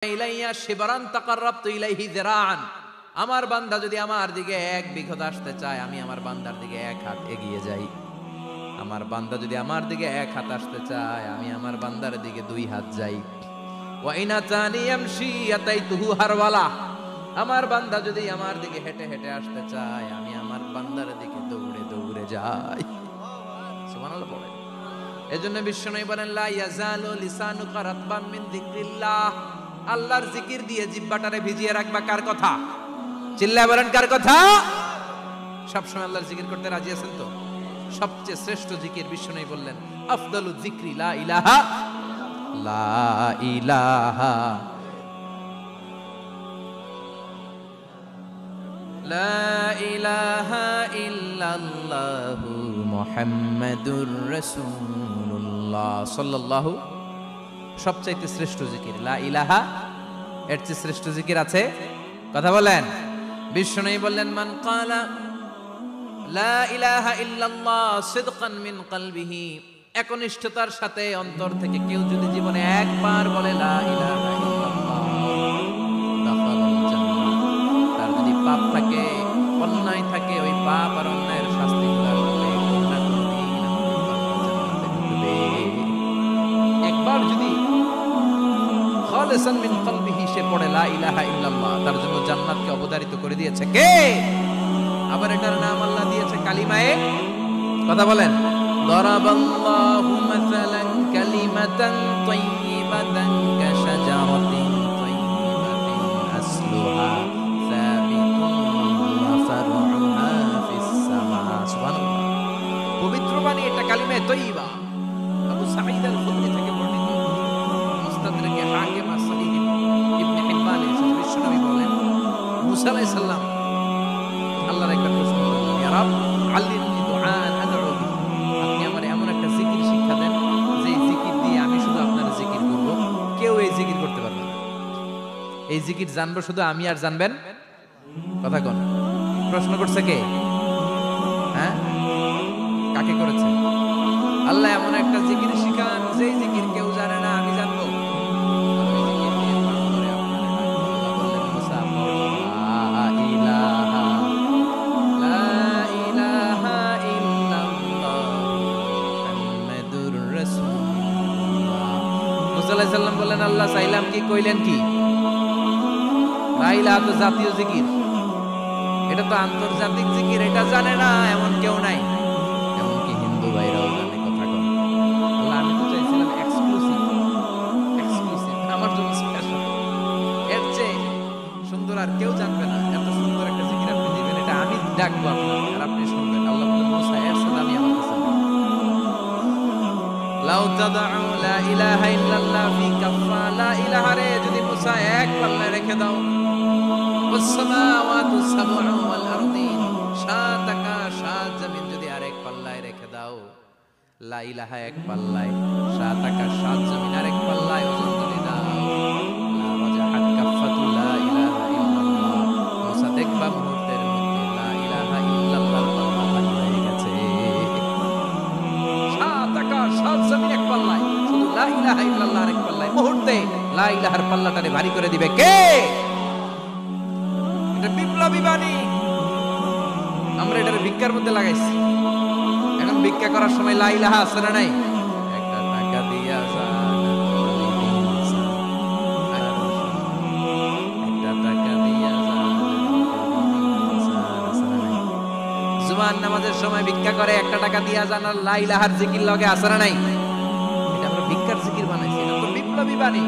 ইলাইয়া শিবরান তাকাররাবতু ইলাইহি যিরাআন। আমার বান্দা যদি আমার দিকে এক বিঘত আসতে চায়, আমি আমার বান্দার দিকে এক হাত এগিয়ে যাই। আমার বান্দা যদি আমার দিকে এক হাত আসতে চায়, আমি আমার বান্দার দিকে দুই হাত যাই। ওয়া ইন আতানি ইয়ামশি আতাইতুহু হারওয়ালা। আমার বান্দা যদি আমার দিকে হেঁটে হেঁটে আসতে চায়, আমি আমার বান্দার দিকে দৌড়ে দৌড়ে যাই। সুবহানাল্লাহ বলেন। এজন্য বিশ্বনবী বলেন, লা ইয়াজালু লিসানুকা রাতবাম মিন যিকরিল্লাহ। আল্লাহর জিকির দিয়ে জিহ্বাটারে ভিজিয়ে রাখবা। কার কথা? চিল্লায় বলেন, কার কথা? সবসময় আল্লাহর জিকির করতে রাজি আছেন তো? সবচেয়ে শ্রেষ্ঠ জিকির বিশ্বনবী বললেন, আফদালু যিকরি লা ইলাহা লা ইলাহা লা ইলাহা ইল্লাল্লাহু মুহাম্মাদুর রাসূলুল্লাহ সাল্লাল্লাহু। সবচাইতে শ্রেষ্ঠ জিকির লা ইলাহা। এর চেয়ে শ্রেষ্ঠ জিকির আছে? কথা বলেন। বিশ্বনবী বললেন, মান ক্বালা লা ইলাহা ইল্লাল্লাহ সিদকান মিন কলবিহি, একনিষ্ঠতার সাথে অন্তর থেকে কেউ যদি জীবনে একবার বলে লা ইলাহা ইল্লাল্লাহ, দাখালাল জান্নাহ। তার যদি পাপ থাকে, অন্যায় থাকে, ওই পাপ আর অন্যায়ের শাস্তি তার উপরে কোনটা কোনদিন জান্নাতে ঢুকবে। একবার যদি খালিসান মিন কলবিহি সে পড়ে লা ইলাহা ইল্লাল্লাহ, তার জন্য জান্নাতকে অবধারিত করে দিয়েছে কে? আবার এটার নাম আল্লাহ দিয়েছে কালিমায়ে। কথা বলেন। দারাবাল্লাহু মাসালান কালিমাতান তাইয়িবাতান কাশাজারাতিন তাইয়িবাতিন আসলুহা সাবিতুন ওয়া ফারউহা ফিস সামা। সুবহানাল্লাহ। পবিত্র বাণী এটা কালিমায়ে তাইয়িবা। আবু সাঈদ আল-খুদরি থেকে বর্ণিত, মুস্তাদরাকে হাকিম as-সাহিহ ইবনে হিব্বান বিশ্বনবী বলেন, মুসা আলাইহিস সালাম আল্লাহর একটা প্রশ্ন করলেন, ইয়া রাব আল্লিমনি দুআআন আদউ বি। আপনি আমার এমন একটা জিকির শিক্ষা দেন যে জিকির দিয়ে আমি শুধু আপনার জিকির করব, কেউ এই জিকির করতে পারবে না। এই জিকির জানবো শুধু আমি, আর জানবেন কথা কোন? প্রশ্ন করছে কে? হ্যাঁ, কাকে করেছে? আল্লাহ এমন একটা জিকির শিখান যেই জিকির কেউ জানে না, আমি জানবো। বলেন, আল্লাহ চাইলাম কি, কইলেন কি? লা ইলাহা তো জাতীয় জিকির, এটা তো আন্তর্জাতিক জিকির, এটা জানে না এমন কেউ নাই। এমনকি হিন্দু ভাইরাও জানে। কথা কন। আল্লাহ আমি তো চাইছিলাম এক্সক্লুসিভ, আমার জন্য স্পেশাল। এর চেয়ে সুন্দর আর কেউ জানবে না। এত সুন্দর একটা জিকির আপনি দিবেন, এটা আমি ডাকবো আপনাকে আর আপনি শুনবেন। আল্লাহ বলেন, মুসা এর সাথে আমি আমার কাছে লাউ তাদউ লা ইলাহা ইল্লাল্লাহ ফি কাফা। লা ইলাহা রে যদি মুসা এক পাল্লায় রেখে দাও, ওয়াস সামাওয়াতু সাবউ ওয়াল আরদিন, সাত আকাশ সাত জমিন যদি আরেক পাল্লায় রেখে দাও, লা ইলাহা এক পাল্লায়, সাত আকাশ সাত জমিন আরেক পাল্লায় ওজন যদি দাও, লা ওয়াজাহাত কাফাতু লা ইলাহা ইল্লাল্লাহ। মুসা দেখবা মুহূর্তের মধ্যে লা ইলাহা ইল্লাল্লাহর পাল্লা ভারী হয়ে গেছে। সাত আকাশ সাত জমিন এক পাল্লায়, শুধু লা ইলাহা ইল্লাল্লাহ আরেক পাল্লায়, মুহূর্তে লা ইলাহার পাল্লাটারে ভারী করে দিবে কে? এটা বিপ্লবী বাণী। আমরা এটার ভিক্ষার মধ্যে লাগাইছি। এখন ভিক্ষা করার সময় লা ইলাহা আছে না নাই? একটা টাকা দিয়া জুমার নামাজের সময় ভিক্ষা করে, একটা টাকা দিয়া যান আর লা ইলাহার জিকির লগে আছে না নাই? এটা আমরা ভিক্ষার জিকির বানাইছি। এটা তো বিপ্লবী বাণী।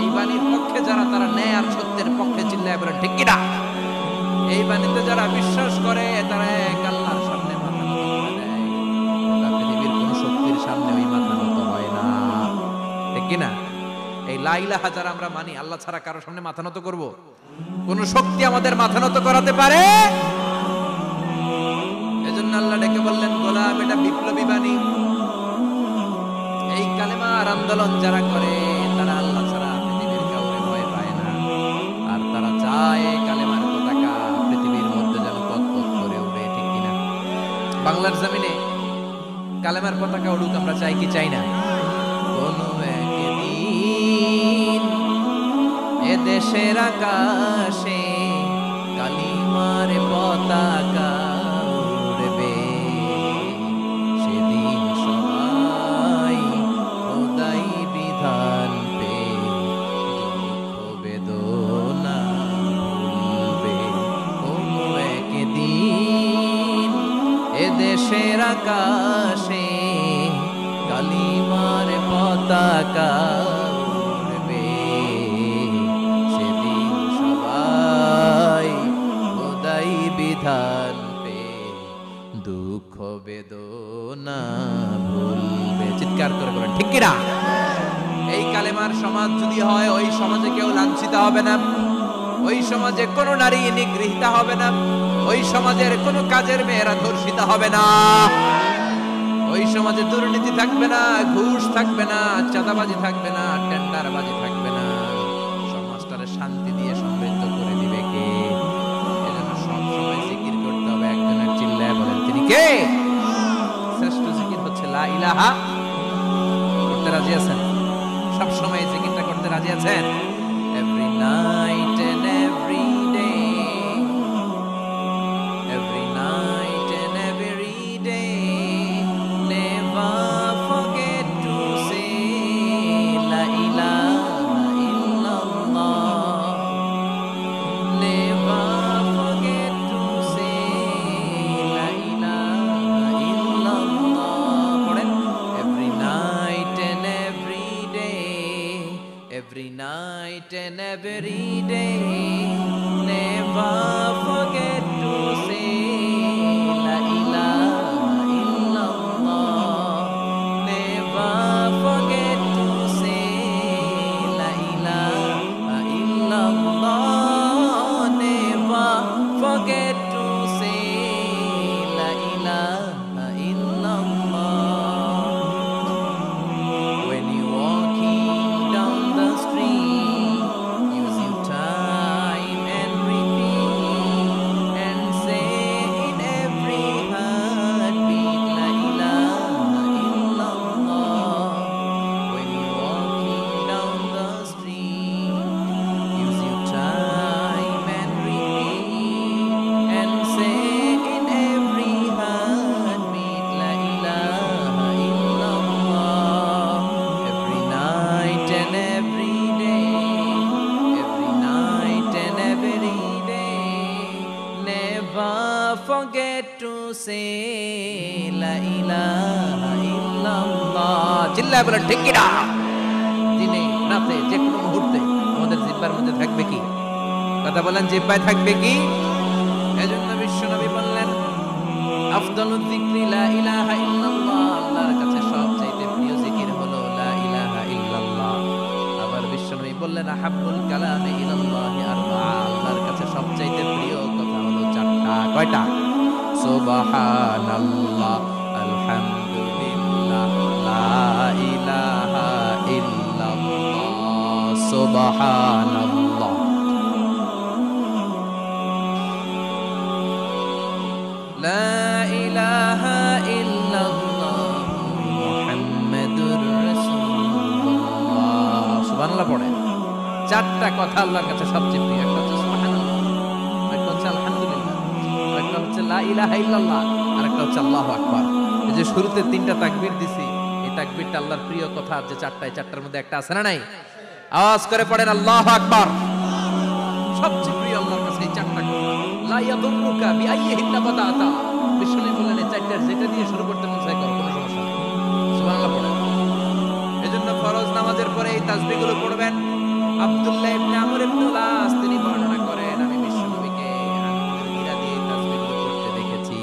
এই বাণীর পক্ষে যারা, তারা ন্যায় আর সত্যের পক্ষে চিল্লায় বলেন ঠিক কিনা? এই বাণীতে যারা বিশ্বাস করে, তারা এক আল্লাহর সামনে মাথা নত করে দেয়। গোটা পৃথিবীর কোন শক্তির সামনে ওই মাথা নত হয় না। ঠিক কিনা? এই লা ইলাহা যারা আমরা মানি, আল্লাহ ছাড়া কারো সামনে মাথা নত করব? কোন শক্তি আমাদের মাথা নত করাতে পারে? এজন্য আল্লাহ ডেকে বললেন, গোলাম এটা বিপ্লবী বাণী। এই কালেমার আন্দোলন যারা করে, তারা আল্লাহ ছাড়া পৃথিবীর কাউকে ভয় পায় না। আর তারা চায় কালেমার পতাকা পৃথিবীর মধ্যে যেন পথ পথ করে উড়ে। ঠিক কিনা? বাংলার জমিনে কালেমার পতাকা উড়ুক আমরা চাই কি চাই না? কোনো একদিন এ দেশের আকাশে কালিমার পতাকা উড়বে, সেদিন সবাই খোদাই বিধান পে দুঃখ বেদনা ভুলবে। কোনো একদিন এ দেশের আকাশে কালিমার পতাকা উড়বে, সেদিন সবাই খোদাই বিধান পে দুঃখ বেদনা ভুলবে। চিৎকার করে বলেন ঠিক কিনা? এই কালেমার সমাজ যদি হয়, ওই সমাজে কেউ লাঞ্ছিত হবে না, ওই সমাজে কোনো নারী নিগৃহীতা হবে না, ওই সমাজের কোনো কাজের মেয়েরা ধর্ষিত হবে না, ওই সমাজে দুর্নীতি থাকবে না, ঘুষ থাকবে না, চাঁদাবাজি থাকবে না, টেন্ডারবাজি থাকবে না। সমাজটারে শান্তি দিয়ে সমৃদ্ধ করে দিবে কে? এজন্য সবসময় জিকির করতে হবে। একজনের চিল্লায় বলেন তিনি কে? শ্রেষ্ঠ জিকির হচ্ছে লা ইলাহা। করতে রাজি আছেন? সবসময় জিকিরটা করতে রাজি আছেন? Every night and every day, every night and every day, never forget to say la ilaha illallah, never forget to say la ilaha illallah. পড়েন, every night and every day, every night and every day, never forget to say la ilaha illallah, never forget to say la ilaha illallah, never forget to say la ilaha illallah. When you walking down the street, use your time and repeat and say in every heartbeat la ilaha illallah. When you walking down the street, use your time and repeat and say in every heartbeat la ilaha illallah. Every night and every day, every night and every day, never forget to say la ilaha illallah. চিল্লায় বলেন ঠিক কিনা? দিনে রাতে যে কোনো মুহূর্তে আমাদের জিহ্বার মধ্যে থাকবে কি? কথা বলেন, জিহ্বায় থাকবে কি? এজন্য বিশ্বনবী বললেন আফদালুয যিকরি লা ইলাহা ইল্লাল্লাহ, আল্লাহর কাছে সবচাইতে প্রিয় জিকির হলো লা ইলাহা ইল্লাল্লাহ। আবার বিশ্বনবী বললেন আহাব্বুল কালামি ইলাল্লাহি আরবাআ, আল্লাহর কাছে সবচাইতে প্রিয় কথা হলো চারটা। কয়টা? সুবহানাল্লাহ, আলহামদুলিল্লাহ, লা ইলাহা ইল্লাল্লাহ। সুবহানাল্লাহ, লা ইলাহা ইল্লাল্লাহ, মুহাম্মাদুর রাসূলুল্লাহ। সুবহানাল্লাহ পড়েন। চারটা কথা আল্লাহর কাছে সবচেয়ে প্রিয়। একটা হচ্ছে সুবহানাল্লাহ, একটা হচ্ছে আলহামদুলিল্লাহ, একটা হচ্ছে লা ইলাহা ইল্লাল্লাহ, আর একটা হচ্ছে আল্লাহু আকবার। এই যে শুরুতে তিনটা তাকবীর দিছি, এই তাকবীরটা আল্লাহর প্রিয় কথা যে চারটা, এই চারটার মধ্যে একটা আছে না নাই? আওয়াজ করে পড়েন আল্লাহু আকবার। সবচেয়ে প্রিয় আল্লাহর কাছে এই চারটা কথা। লা ইয়াদুররুকা বিআইয়িহিন্না বাদাতা, বিশ্বনবী বললেন এই চারটার যেটা দিয়ে শুরু করতে মন চায় করো, কোনো সমস্যা নেই। সুবহানাল্লাহ পড়েন। এজন্য ফরজ নামাজের পরে এই তাসবিহগুলো পড়বেন। আব্দুল্লাহ ইবনে আমর ইবনে আস তিনি বর্ণনা করেন, আমি বিশ্বনবীকে আঙ্গুলের গিরা দিয়ে এই তাসবিহগুলো পড়তে দেখেছি।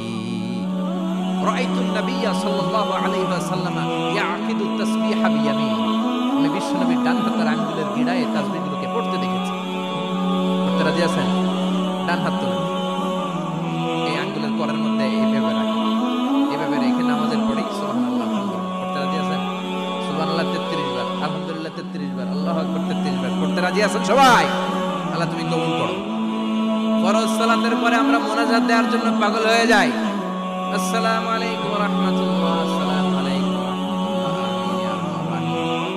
রাআইতুন নাবিয়্যা সাল্লাল্লাহু আলাইহি ওয়াসাল্লাম ইয়াকিদু তাসবিহা বিয়ামিন, আমি বিশ্বনবীর ডান হাতের আঙ্গুলের গিরায় এই তাসবিহগুলোকে পড়তে দেখেছি। পড়তে রাজি আছেন? ডান হাত তুলুন, এই আঙ্গুলের করার মধ্যে এইভাবে রাখেন, এইভাবে রেখে নামাজের পড়ি সুবহানাল্লাহ, আলহামদুলিল্লাহ। পড়তে রাজি আছেন? সুবহানাল্লাহ 33 বার, আলহামদুলিল্লাহ 33 বার, আল্লাহু আকবার 33 বার। পড়তে রাজি আছেন সবাই? আল্লাহ তুমি কবুল করো। ফরজ সালাতের পরে আমরা মুনাজাত দেওয়ার জন্য পাগল হয়ে যাই। আসসালামু আলাইকুম ওয়া রাহমাতুল্লাহ, আসসালামু আলাইকুম ওয়া রাহমাতুল্লাহ, আমিন ইয়া রাব্বাল আলামিন।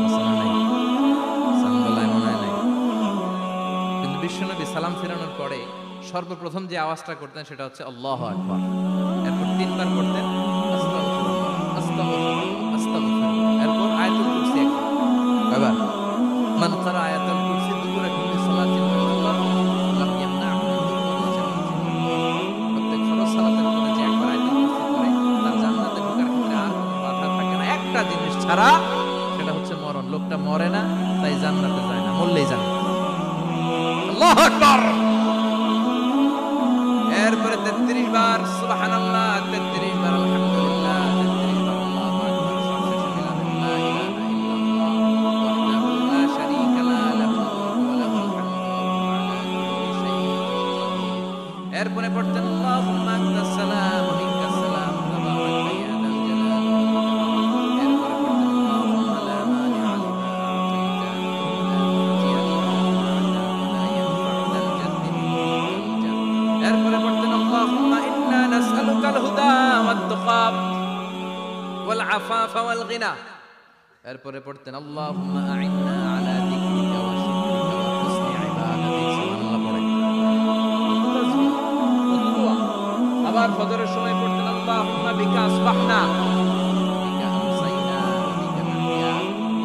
আসসালামু আলাইকুম সাল্লাল্লাহু আলাইহি ওয়া সাল্লাম। সালাম ফেরানোর পরে সর্বপ্রথম যে আওয়াজটা করতেন সেটা হচ্ছে আল্লাহু আকবার। এরপর 3 বার করতেন আস্তাগফিরুল্লাহ, আস্তাগফিরুল্লাহ, আস্তাগফিরুল্লাহ। এরপর আয়াতুল কুরসি একবার। কয়বার? মান ক্বারা আয়াতুল কুরসি দুবুরা কুল্লি সালাতিন মাকতুবা লাম ইয়ামনাহু মিন দুখুলিল জান্নাতি। প্রত্যেক ফরজ সালাতের পরে যে একবার আয়াতুল কুরসি পড়ে তার জান্নাতে ঢোকার ক্ষেত্রে আর কোনো বাধা থাকে না, একটা জিনিস ছাড়া, সেটা হচ্ছে মরণ। লোকটা মরে না, তাই জান্নাতে যায় না, মরলেই জান্নাত। আল্লাহু আকবার। এরপরে 33 বার সুবহানাল্লাহ, 33 বার আলহামদুলিল্লাহ, 33 বার আল্লাহু আকবার। সবশেষে মিলাবেন লা ইলাহা ইল্লাল্লাহ ওয়াহদাহু লা শারীকা লা লাহু মুলকু ওয়া লাহুল হামদু ওয়া হুয়া আলা কুল্লি শাইইন কাদির। এরপরে পড়তেন আল্লাহুম্মা আনতাস সালাম ওয়া মিনকাস সালাম তাবারাকতা ইয়া যাল জালালি ওয়াল ইকরাম। এরপরে পড়তেন আল্লাহুম্মা লা মানিআ লিমা আ'তাইতা ওয়া লা মু'তিয়া লিমা মানা'তা ওয়া লা ইয়ানফা'ু যাল জাদ্দি মিনকাল জাদ। এরপরে পড়তেন আল্লাহুম্মা ইন্না নাসআলুকাল হুদা ওয়াত তুকা ওয়াল আফাফা ওয়াল গিনা। এরপরে পড়তেন আল্লাহুম্মা আ'ইন্না আলা যিকরিকা ওয়া শুকরিকা ওয়া হুসনি ইবাদাতিক। সুবহানাল্লাহ পড়েন। তাসবিহ, দোয়া। আবার ফজরের সময় পড়তেন আল্লাহুম্মা বিকা আসবাহনা বিকা আমসাইনা বিকা নাহইয়া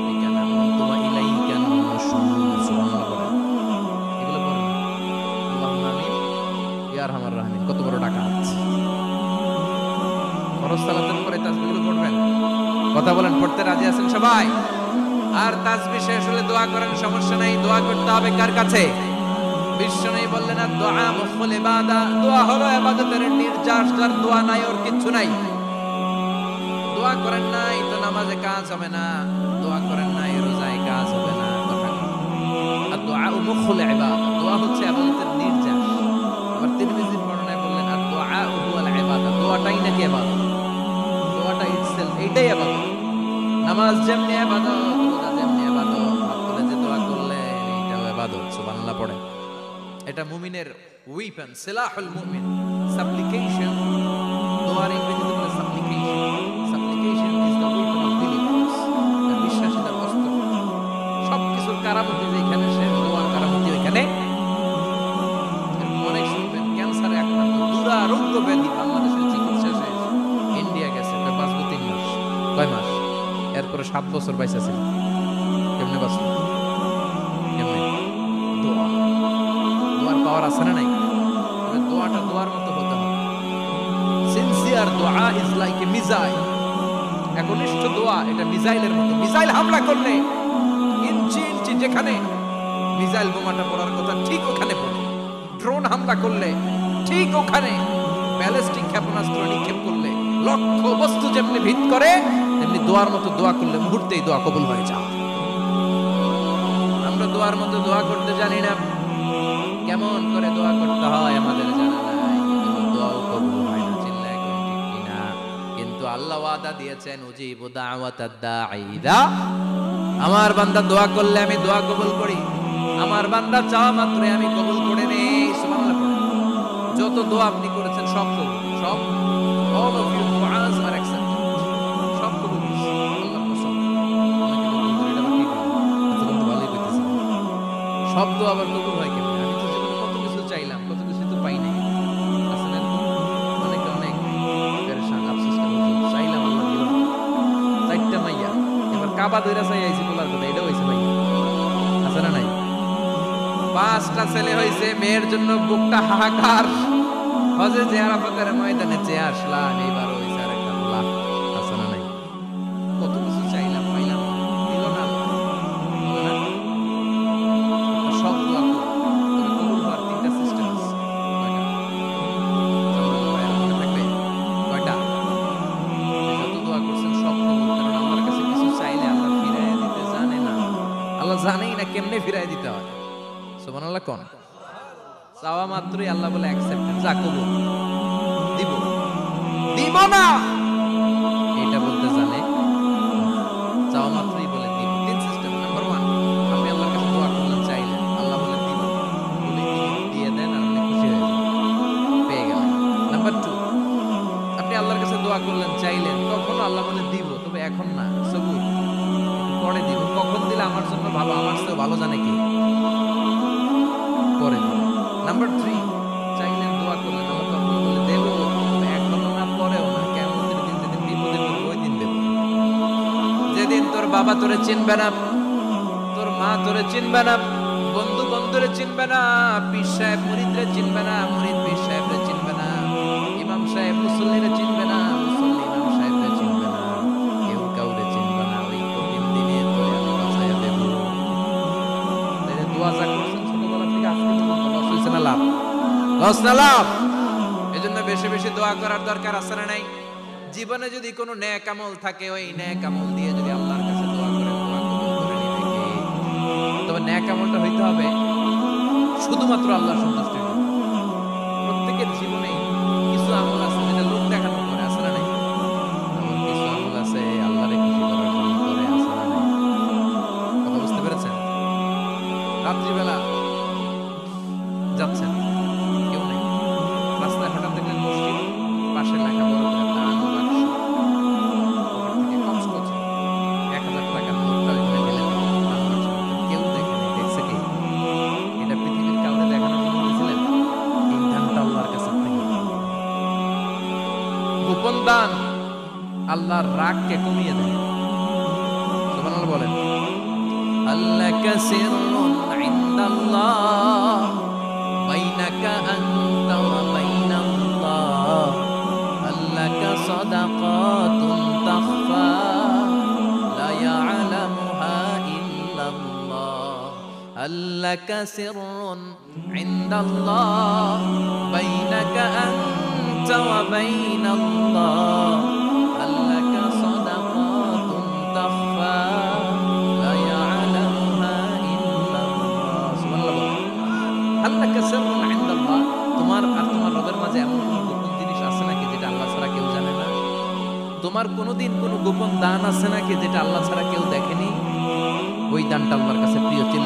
বিকা নামুতু ওয়া ইলাইকা নুশুর। সুবহানাল্লাহ পড়েন। এগুলো পড়েন। আল্লাহুম্মা আমিন ইয়া আরহামার রাহিমিন। কত বড় ডাকাত! ফরজ সালাতের পরে তাসবিহগুলো পড়বেন। কথা বলেন, পড়তে রাজি আছেন সবাই? আর তাসবিহ শেষ হলে দোয়া করেন, সমস্যা নাই। দোয়া করতে হবে কার কাছে? বিশ্বনবী বললেন আর দোয়া মুখুল ইবাদা। দোয়া হলো ইবাদতের নির্যাস, যার দোয়া নাই ওর কিচ্ছু নাই। দোয়া করেন নাই তো নামাজে কাজ হবে না, দোয়া করেন নাই রোজায় কাজ হবে না। কথা আর দোয়া মুখুল ইবাদা, দোয়া হচ্ছে ইবাদতের নির্যাস। আবার তিরমিজির বর্ণনায় বললেন আর দোয়া হুয়াল ইবাদা, দোয়াটাই নাকি ইবাদত। দোয়াটা ইটসেলফ এইটাই ইবাদত। নামাজ যেমনি ইবাদত, রোজা যেমনি ইবাদত, হাত তুলে যে দোয়া করলে এইটাও ইবাদত। সুবহানাল্লাহ পড়ে। এটা মুমিনের ওয়েপন, সিলাহুল মুমিন। সাপ্লিকেশন, দোয়ার ইংরেজিতে বলে supplication. Supplication is the weapon of believers. বিশ্বাসীদের অস্ত্র। সবকিছুর কারামতি যেখানে শেষ, দোয়ার কারামতি ওইখানে। অনেক শুনবেন ক্যান্সারে আক্রান্ত, দুরারোগ্য ব্যাধি, বাংলাদেশের চিকিৎসা শেষ, ইন্ডিয়া গেছে, 5-3 মাস। কয় মাস? এরপরে 7 বছর বাইসা ছিল। কেমনে বাঁচল? কেমনে? দোয়া। দোয়ার পাওয়ার আছে না নাই? তবে দোয়াটা দোয়ার মতো হতে হবে। সিনসিয়ার দোয়া ইজ লাইক এ মিসাইল। একনিষ্ঠ দোয়া এটা মিসাইলের মতো। মিসাইল হামলা করলে ইঞ্চি ইঞ্চি যেখানে মিসাইল বোমাটা পড়ার কথা ঠিক ওখানে পড়ে। ড্রোন হামলা করলে ঠিক ওখানে, ব্যালিস্টিক ক্ষেপণাস্ত্র নিক্ষেপ করলে লক্ষ্য বস্তু যেমনি ভিত করে, তেমনি দোয়ার মতো দোয়া করলে মুহূর্তেই দোয়া কবুল হয়ে যায়। আমরা দোয়ার মতো দোয়া করতে জানি না। কেমন করে দোয়া করতে হয় আমাদের জানা নাই, দোয়াও কবুল হয় না। চিল্লায় কোন ঠিক কিনা? কিন্তু আল্লাহ ওয়াদা দিয়েছেন উজিবু দাওয়াতাদ দাঈ ইযা, আমার বান্দা দোয়া করলে আমি দোয়া কবুল করি। আমার বান্দা চাওয়া মাত্রই আমি কবুল করে নেই। সুবহানাল্লাহ পড়েন। যত দোয়া আপনি করেছেন সব কবুল, সব। all of your du'as are accepted। সব কবুল হয়েছে আল্লাহর কসম। অনেকে বলবেন এটা আবার কি করে? এতক্ষণ তো ভালোই কইতেছেন। সব দোয়া আবার কবুল হয় কেমনে? আমি তো জীবনে কত কিছু চাইলাম, কত কিছু তো পাই নাই। আছে না এরকম? অনেকে অনেক পেরেশান, আফসোস করে চাইলাম আল্লাহ দিল না। 4টা মাইয়া, এবার কাবা ধইরা চাই আইছি বলার কথা, এটা হইছে মাইয়া। আছে না নাই? 5টা ছেলে হইছে, মেয়ের জন্য বুকটা হাহাকার। হজে যে আরাফাতের ময়দানে চেয়ে আসলাম, এইবার হইছে আরেকটা বলা। আছে না নাই? কত কিছু চাইলাম, পাইলাম না, দিল না আল্লাহ। বলে না? সব দোয়া করুন, তবে কবুল হওয়ার 3টা সিস্টেম আছে। কয়টা? মনে থাকবে? কয়টা? যত দোয়া করছেন সব কবুল, কারণ আল্লাহর কাছে কিছু চাইলে আল্লাহ ফিরাইয়া দিতে জানে না। আল্লাহ জানেই না কেমনে ফিরাইয়া দিতে হয়। সুবহানাল্লাহ কোন? চাওয়া মাত্রই আল্লাহ বলে অ্যাকসেপ্টেড, যা কবুল। দিব দিব না এটা বলতে জানে, চাওয়া মাত্রই বলে দিব। 3 সিস্টেম। নাম্বার 1, আপনি আল্লাহর কাছে দোয়া করলেন, চাইলেন, আল্লাহ বলে দিব, বলে দিয়ে দেন আর আপনি খুশি হয়ে যান, পেয়ে গেলেন। নাম্বার 2, আপনি আল্লাহর কাছে দোয়া করলেন, চাইলেন, কখনো আল্লাহ বলে দিব, তবে এখন না, সবুর, পরে দিব। কখন দিলে আমার জন্য ভালো, আমার চেয়ে ভালো জানে কি, পরে দিব। নাম্বার 3, চাইলেন দোয়া করলেন, আল্লাহ তখন বলে দেব, এখনো না পরেও না, কিয়ামতের দিন যেদিন বিপদে পড়বে ওই দিন দেব। যেদিন তোর বাবা তোরে চিনবে না, তোর মা তোরে চিনবে না, বন্ধু বন্ধুরে চিনবে না, পীর সাহেব মুরিদরে চিনবে না, মুরিদ পীর সাহেবরে চিনবে না, ইমাম সাহেব মুসল্লিরে চিনবে না, মুসল্লি ইমাম সাহেবরে চিনবে না, কেউ কাউরে চিনবে না। ওই কঠিন দিনে তোরে আমি বাঁচাইয়া দেব। তাই দোয়া যা করছেন ছোটবেলা থেকে আজকে পর্যন্ত লস হইছে না লাভ? লস না লাভ? এজন্য বেশি বেশি দোয়া করার দরকার আছে না নাই? জীবনে যদি কোনো নেক আমল থাকে, ওই নেক আমল দিয়ে যদি আল্লাহর কাছে দোয়া করে, দোয়া কবুল করে নিবে কে? তবে নেক আমলটা হইতে হবে শুধুমাত্র আল্লাহর সন্তুষ্টির জন্য। প্রত্যেকের জীবনে কিছু আমল আছে যেটা লোক দেখানো করে, আছে না নাই? এমন কিছু আমল আছে আল্লাহরে খুশি করার জন্য করে, আছে না নাই? কথা বুঝতে পেরেছেন? রাত্রিবেলা যাচ্ছেন, কেউ নেই, রাস্তায় হঠাৎ দেখলেন মসজিদ, পাশে লেখা বড় করে দান বাক্স, ওপর থেকে কচকচে 1000 টাকার নোটটা ওইখানে ঢেলে দিলেন দান বাক্সের মধ্যে। কেউ দেখেনি, দেখছে কি? এটা পৃথিবীর কাউকে দেখানোর জন্য দিয়েছিলেন? এই দানটা আল্লাহর কাছে প্রিয়। গোপন দান আল্লাহর রাগকে কমিয়ে দেয়। সুবহানাল্লাহ বলেন। আল্লাকা সিররুন ইনদাল্লাহ বাইনাকা আনতা ওয়া বাইনাল্লাহ, আল্লাকা সাদাকাতুন তাখফা লা ইয়ালামুহা ইল্লাল্লাহ, আল্লাকা সিররুন ইনদাল্লাহ বাইনাকা আনতা ওয়া বাইনাল্লাহ, আল্লাকা সাদাকাতুন তাখফা লা ইয়ালামুহা ইল্লাল্লাহ। সুবহানাল্লাহ। আল্লাকা সিররুন ইনদাল্লাহ, তোমার আর তোমার রবের মাঝে এমন কোনো গোপন জিনিস আছে নাকি যেটা আল্লাহ ছাড়া কেউ জানে না? তোমার কোনোদিন কোনো গোপন দান আছে নাকি যেটা আল্লাহ ছাড়া কেউ দেখেনি? ওই দানটা আল্লাহর কাছে প্রিয়। চিল্লায়